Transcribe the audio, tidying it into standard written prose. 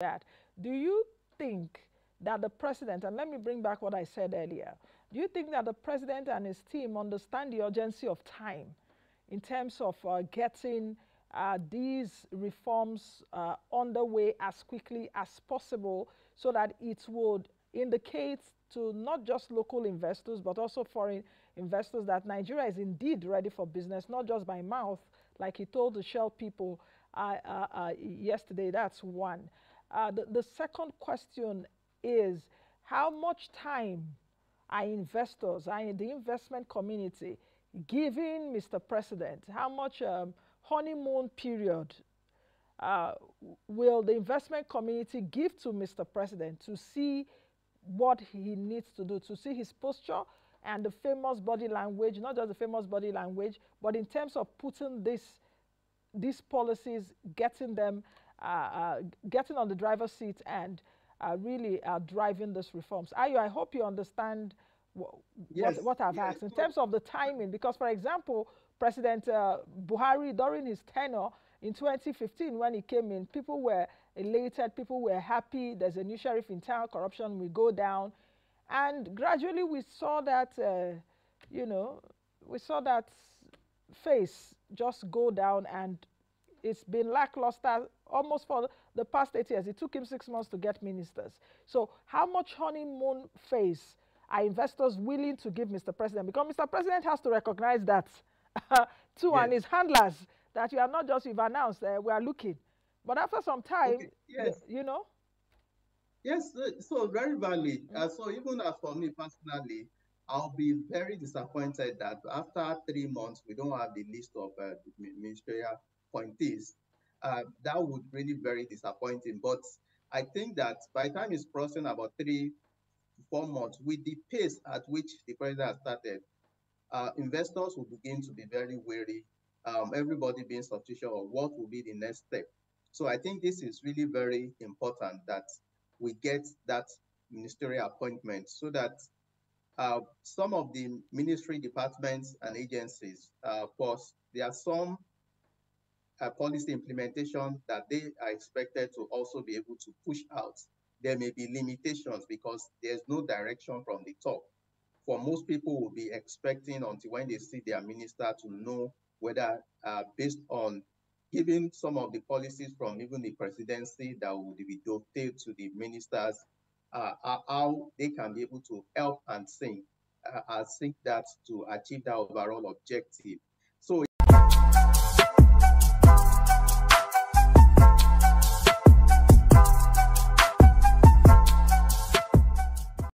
that. Do you think that the president, and let me bring back what I said earlier, do you think that the president and his team understand the urgency of time in terms of getting these reforms underway as quickly as possible so that it would indicate to not just local investors but also foreign investors that Nigeria is indeed ready for business, not just by mouth, like he told the Shell people yesterday? That's one. The second question is how much time are investors, are the investment community giving Mr. President? How much honeymoon period uh, will the investment community give to Mr. President to see what he needs to do, to see his posture and the famous body language, not just the famous body language, but in terms of putting these policies, getting them, getting on the driver's seat and really driving these reforms. Ayo, I hope you understand Yes, what I've yes. asked in So, terms of the timing, because, for example, President Buhari, during his tenure in 2015, when he came in, people were elated, people were happy. There's a new sheriff in town, corruption will go down. And gradually we saw that, you know, we saw that face just go down, and it's been lackluster almost for the past 8 years. It took him 6 months to get ministers. So how much honeymoon phase are investors willing to give Mr. President? Because Mr. President has to recognize that too, and his yes. handlers, that you are not just, you've announced, we are looking. But after some time, Okay, yes. you know. Yes, so very valid. So even as for me personally, I'll be very disappointed that after 3 months, we don't have the list of ministerial appointees. That would really very disappointing. But I think that by the time it's crossing about 3 to 4 months, with the pace at which the president has started, investors will begin to be very wary. Everybody being suspicious of what will be the next step. So I think this is really very important that we get that ministerial appointment so that some of the ministry departments and agencies, of course, there are some policy implementation that they are expected to also be able to push out. There may be limitations because there's no direction from the top. For most people, will be expecting until when they see their minister to know whether, based on giving some of the policies from even the presidency that would be dovetailed to the ministers, how they can be able to help and sing that to achieve that overall objective.